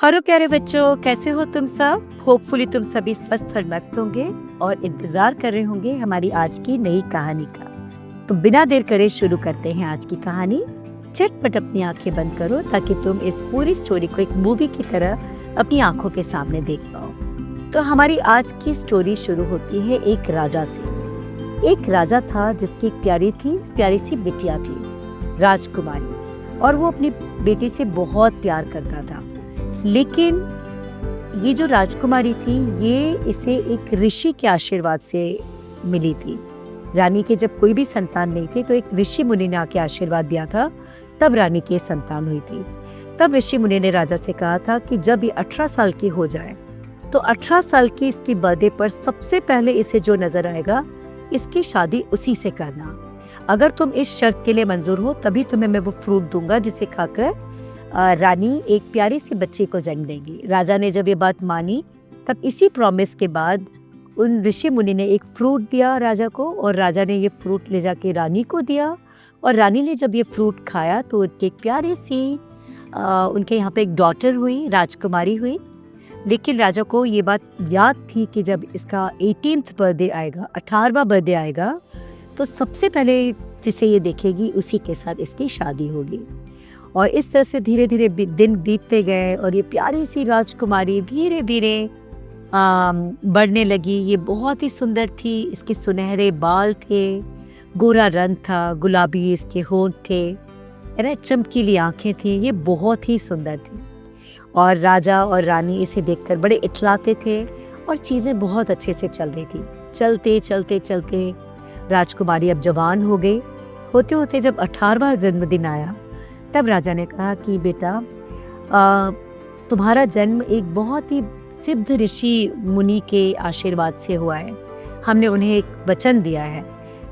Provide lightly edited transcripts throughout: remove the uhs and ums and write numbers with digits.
Hello प्यारे बच्चों, कैसे हो तुम सब? होपफुली तुम सभी स्वस्थ और मस्त होंगे और इंतजार कर रहे होंगे हमारी आज की नई कहानी का। तो बिना देर करे शुरू करते हैं आज की कहानी। झटपट अपनी आंखें बंद करो ताकि तुम इस पूरी स्टोरी को एक मूवी की तरह अपनी आंखों के सामने देख पाओ। तो हमारी आज की स्टोरी शुरू होती है एक राजा से। एक राजा था जिसकी एक प्यारी सी बिटिया थी, राजकुमारी, और वो अपनी बेटी से बहुत प्यार करता था। लेकिन ये जो राजकुमारी थी, ये इसे एक ऋषि के आशीर्वाद से मिली थी। रानी के जब कोई भी संतान नहीं थी तो एक ऋषि मुनि ने आके आशीर्वाद दिया था, तब रानी की संतान हुई थी। तब ऋषि मुनि ने राजा से कहा था कि जब ये 18 साल की हो जाए तो 18 साल की इसकी बर्थडे पर सबसे पहले इसे जो नजर आएगा, इसकी शादी उसी से करना। अगर तुम इस शर्त के लिए मंजूर हो तभी तुम्हें मैं वो फ्रूट दूंगा जिसे खाकर रानी एक प्यारी सी बच्ची को जन्म देगी। राजा ने जब ये बात मानी, तब इसी प्रॉमिस के बाद उन ऋषि मुनि ने एक फ्रूट दिया राजा को, और राजा ने ये फ्रूट ले जाके रानी को दिया। और रानी ने जब ये फ्रूट खाया तो उनके एक प्यारी सी उनके यहाँ पे एक डॉटर हुई, राजकुमारी हुई। लेकिन राजा को ये बात याद थी कि जब इसका 18th बर्थडे आएगा, 18वां बर्थडे आएगा, तो सबसे पहले जिसे ये देखेगी उसी के साथ इसकी शादी होगी। और इस तरह से धीरे धीरे दिन बीतते गए और ये प्यारी सी राजकुमारी धीरे धीरे बढ़ने लगी। ये बहुत ही सुंदर थी, इसके सुनहरे बाल थे, गोरा रंग था, गुलाबी इसके होंठ थे, चमकीली आंखें थी। ये बहुत ही सुंदर थी और राजा और रानी इसे देखकर बड़े इतलाते थे और चीज़ें बहुत अच्छे से चल रही थी। चलते चलते चलते राजकुमारी अब जवान हो गई। होते होते जब 18वां जन्मदिन आया, तब राजा ने कहा कि बेटा, तुम्हारा जन्म एक बहुत ही सिद्ध ऋषि मुनि के आशीर्वाद से हुआ है। हमने उन्हें एक वचन दिया है।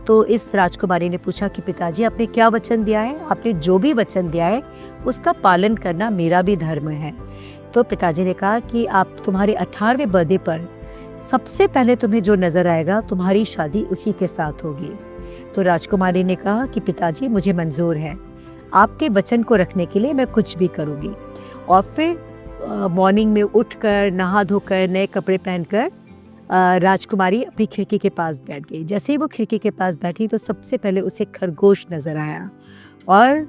तो इस राजकुमारी ने पूछा कि पिताजी, आपने क्या वचन दिया है? आपने जो भी वचन दिया है उसका पालन करना मेरा भी धर्म है। तो पिताजी ने कहा कि आप तुम्हारे 18वें बर्थडे पर सबसे पहले तुम्हें जो नजर आएगा, तुम्हारी शादी उसी के साथ होगी। तो राजकुमारी ने कहा कि पिताजी, मुझे मंजूर है, आपके वचन को रखने के लिए मैं कुछ भी करूँगी। और फिर मॉर्निंग में उठकर, नहा धोकर, नए कपड़े पहनकर राजकुमारी अपनी खिड़की के पास बैठ गई। जैसे ही वो खिड़की के पास बैठी तो सबसे पहले उसे खरगोश नजर आया। और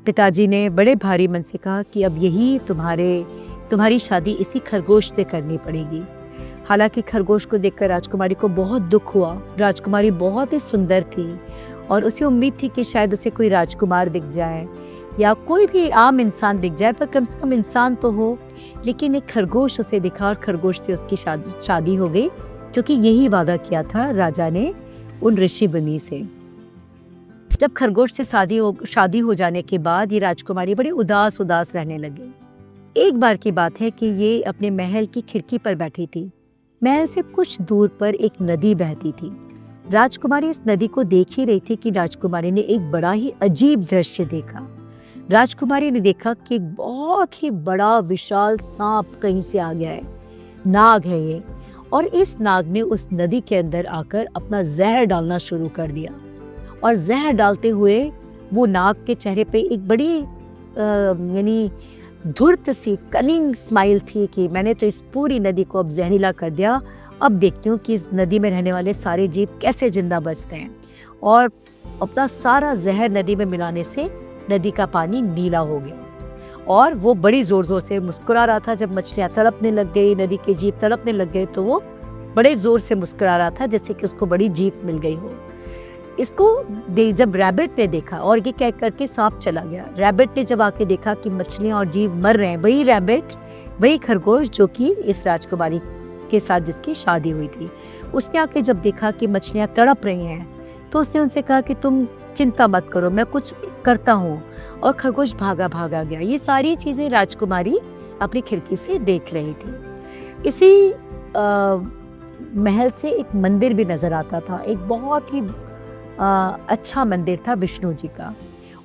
पिताजी ने बड़े भारी मन से कहा कि अब यही तुम्हारी शादी इसी खरगोश से करनी पड़ेगी। हालांकि खरगोश को देखकर राजकुमारी को बहुत दुख हुआ। राजकुमारी बहुत ही सुंदर थी और उसे उम्मीद थी कि शायद उसे कोई राजकुमार दिख जाए या कोई भी आम इंसान दिख जाए, पर कम से कम इंसान तो हो। लेकिन एक खरगोश उसे दिखा और खरगोश से उसकी शादी हो गई, क्योंकि यही वादा किया था राजा ने उन ऋषि मुनि से। जब खरगोश से शादी हो जाने के बाद ये राजकुमारी बड़ी उदास रहने लगी। एक बार की बात है कि ये अपने महल की खिड़की पर बैठी थी। महल से कुछ दूर पर एक नदी बहती थी। राजकुमारी इस नदी को देख ही रही थी कि राजकुमारी ने एक बड़ा ही अजीब दृश्य देखा। राजकुमारी ने देखा कि एक बहुत ही बड़ा विशाल सांप कहीं से आ गया है। नाग है ये, और इस नाग ने उस नदी के अंदर आकर अपना जहर डालना शुरू कर दिया। और जहर डालते हुए वो नाग के चेहरे पे एक बड़ी यानी धूर्त सी कनिंग स्माइल थी कि मैंने तो इस पूरी नदी को अब जहरीला कर दिया। अब देखती हूँ कि इस नदी में रहने वाले सारे जीव कैसे जिंदा बचते हैं। और अपना सारा जहर नदी में मिलाने से नदी का पानी नीला हो गया। और वो बड़ी जोर से मुस्कुरा रहा था। जब मछलियाँ तड़पने लग गई, नदी के जीव तड़पने लग गए, तो वो बड़े जोर से मुस्कुरा रहा था जैसे कि उसको बड़ी जीत मिल गई हो। इसको जब रैबिट ने देखा, और ये कह करके सांप चला गया। रैबिट ने जब आके देखा कि मछलियाँ और जीव मर रहे हैं, वही रैबिट, वही खरगोश जो कि इस राजकुमारी के साथ जिसकी शादी हुई थी, उसने आके जब देखा कि मछलियाँ तड़प रही हैं, तो उसने उनसे कहा कि तुम चिंता मत करो, मैं कुछ करता हूँ। और खरगोश भागा गया। ये सारी चीजें राजकुमारी अपनी खिड़की से देख रही थी। इसी महल से एक मंदिर भी नजर आता था। एक बहुत ही अच्छा मंदिर था विष्णु जी का,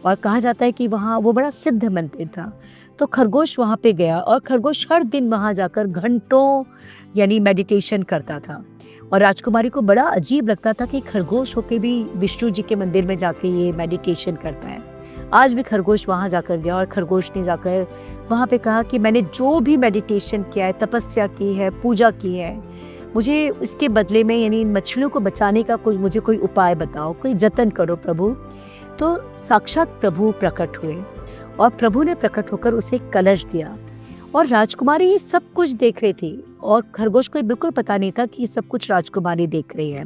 और कहा जाता है कि वहाँ वो बड़ा सिद्ध मंदिर था। तो खरगोश वहाँ पे गया और खरगोश हर दिन वहाँ जाकर घंटों यानी मेडिटेशन करता था। और राजकुमारी को बड़ा अजीब लगता था कि खरगोश होके भी विष्णु जी के मंदिर में जाके ये मेडिटेशन करता है। आज भी खरगोश वहाँ जाकर गया और खरगोश ने जाकर वहाँ पे कहा कि मैंने जो भी मेडिटेशन किया है, तपस्या की है, पूजा की है, मुझे इसके बदले में यानी इन मछलियों को बचाने का मुझे कोई उपाय बताओ, कोई जतन करो प्रभु। तो साक्षात प्रभु प्रकट हुए और प्रभु ने प्रकट होकर उसे कलश दिया और राजकुमारी ये सब कुछ देख रही थी और खरगोश को बिल्कुल पता नहीं था कि ये सब कुछ राजकुमारी देख रही है।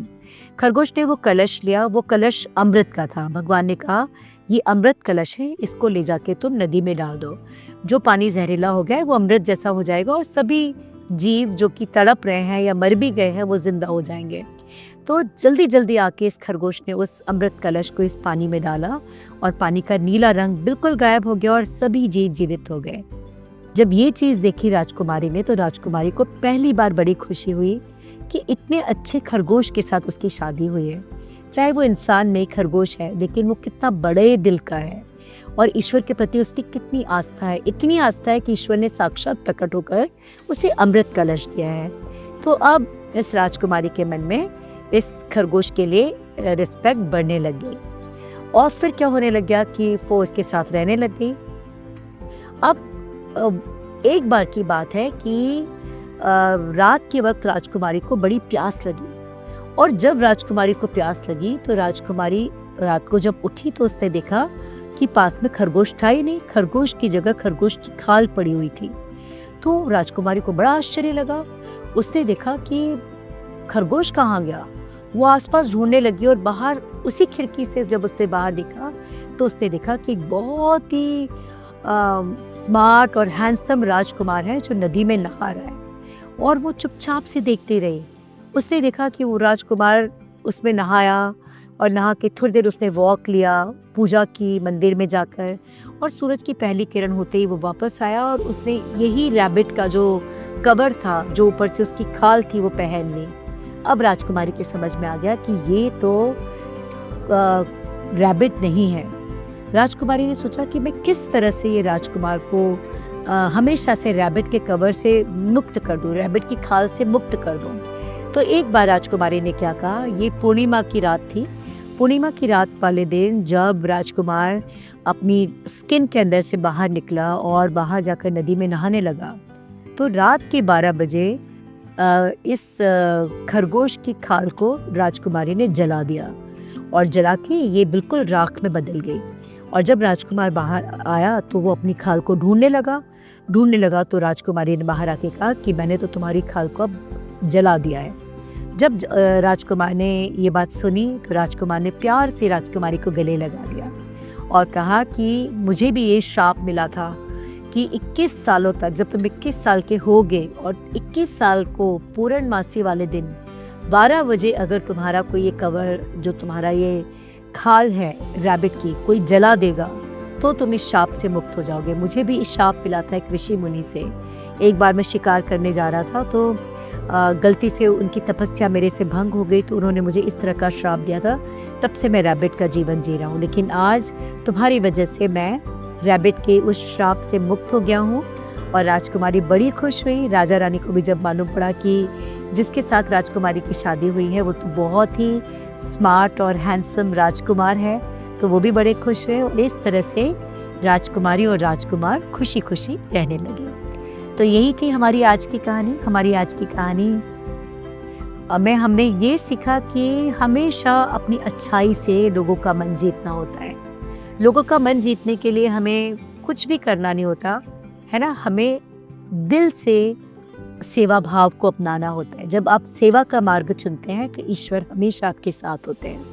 खरगोश ने वो कलश लिया, वो कलश अमृत का था। भगवान ने कहा ये अमृत कलश है, इसको ले जाके तुम नदी में डाल दो, जो पानी जहरीला हो गया है वो अमृत जैसा हो जाएगा और सभी जीव जो कि तड़प रहे हैं या मर भी गए हैं वो जिंदा हो जाएंगे। तो जल्दी जल्दी आके इस खरगोश ने उस अमृत कलश को इस पानी में डाला और पानी का नीला रंग बिल्कुल गायब हो गया और सभी जीव जीवित हो गए। जब ये चीज़ देखी राजकुमारी ने तो राजकुमारी को पहली बार बड़ी खुशी हुई कि इतने अच्छे खरगोश के साथ उसकी शादी हुई है। चाहे वो इंसान नहीं खरगोश है, लेकिन वो कितना बड़े दिल का है और ईश्वर के प्रति उसकी कितनी आस्था है। इतनी आस्था है कि ईश्वर ने साक्षात प्रकट होकर उसे अमृत कलश दिया है। तो अब इस राजकुमारी के मन में इस खरगोश के लिए रिस्पेक्ट बढ़ने लगी और फिर क्या होने लग गया कि वो उसके साथ रहने लग गई। अब एक बार की बात है कि रात के वक्त राजकुमारी को बड़ी प्यास लगी और जब राजकुमारी को प्यास लगी तो राजकुमारी रात को जब उठी तो उसने देखा कि पास में खरगोश था ही नहीं, खरगोश की जगह खरगोश की खाल पड़ी हुई थी। तो राजकुमारी को बड़ा आश्चर्य लगा। उसने देखा कि खरगोश कहाँ गया। वो आसपास ढूंढने लगी और बाहर उसी खिड़की से जब उसने बाहर देखा तो उसने देखा कि बहुत ही स्मार्ट और हैंडसम राजकुमार है जो नदी में नहा रहा है और वो चुपचाप से देखती रही। उसने देखा कि वो राजकुमार उसमें नहाया और नहा के थोड़ी देर उसने वॉक लिया, पूजा की मंदिर में जाकर और सूरज की पहली किरण होते ही वो वापस आया और उसने यही रैबिट का जो कवर था, जो ऊपर से उसकी खाल थी, वो पहन ली। अब राजकुमारी के समझ में आ गया कि ये तो रैबिट नहीं है। राजकुमारी ने सोचा कि मैं किस तरह से ये राजकुमार को हमेशा से रैबिट के कवर से मुक्त कर दूं, रैबिट की खाल से मुक्त कर दूं। तो एक बार राजकुमारी ने क्या कहा, ये पूर्णिमा की रात थी। पूर्णिमा की रात वाले दिन जब राजकुमार अपनी स्किन के अंदर से बाहर निकला और बाहर जाकर नदी में नहाने लगा तो रात के 12 बजे इस खरगोश की खाल को राजकुमारी ने जला दिया और जला के ये बिल्कुल राख में बदल गई। और जब राजकुमार बाहर आया तो वो अपनी खाल को ढूंढने लगा तो राजकुमारी ने बाहर आके कहा कि मैंने तो तुम्हारी खाल को अब जला दिया है। जब राजकुमार ने ये बात सुनी तो राजकुमार ने प्यार से राजकुमारी को गले लगा दिया और कहा कि मुझे भी ये श्राप मिला था कि 21 सालों तक, जब तुम 21 साल के हो गए और 21 साल को पूर्णमासी वाले दिन 12 बजे अगर तुम्हारा कोई ये कवर, जो तुम्हारा ये खाल है रैबिट की, कोई जला देगा तो तुम इस शाप से मुक्त हो जाओगे। मुझे भी इस शाप मिला था एक ऋषि मुनि से। एक बार मैं शिकार करने जा रहा था तो गलती से उनकी तपस्या मेरे से भंग हो गई तो उन्होंने मुझे इस तरह का श्राप दिया था। तब से मैं रैबिट का जीवन जी रहा हूँ, लेकिन आज तुम्हारी वजह से मैं रैबिट के उस श्राप से मुक्त हो गया हूँ। और राजकुमारी बड़ी खुश हुई। राजा रानी को भी जब मालूम पड़ा कि जिसके साथ राजकुमारी की शादी हुई है वो तो बहुत ही स्मार्ट और हैंडसम राजकुमार है, तो वो भी बड़े खुश हुए और इस तरह से राजकुमारी और राजकुमार खुशी खुशी रहने लगे। तो यही थी हमारी आज की कहानी। में हमने ये सीखा कि हमेशा अपनी अच्छाई से लोगों का मन जीतना होता है। लोगों का मन जीतने के लिए हमें कुछ भी करना नहीं होता है ना, हमें दिल से सेवा भाव को अपनाना होता है। जब आप सेवा का मार्ग चुनते हैं तो ईश्वर हमेशा आपके साथ होते हैं।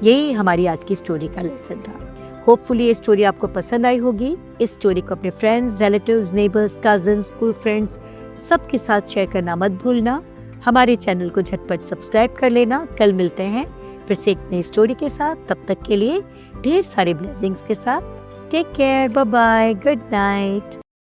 यही हमारी आज की स्टोरी का लेसन था। होपफुली ये स्टोरी आपको पसंद आई होगी। इस स्टोरी को अपने friends, relatives, neighbours, cousins, school friends सबके साथ शेयर करना मत भूलना। हमारे चैनल को झटपट सब्सक्राइब कर लेना। कल मिलते हैं फिर से एक नई स्टोरी के साथ। तब तक के लिए ढेर सारे ब्लेसिंग्स के साथ take care, bye bye, good night.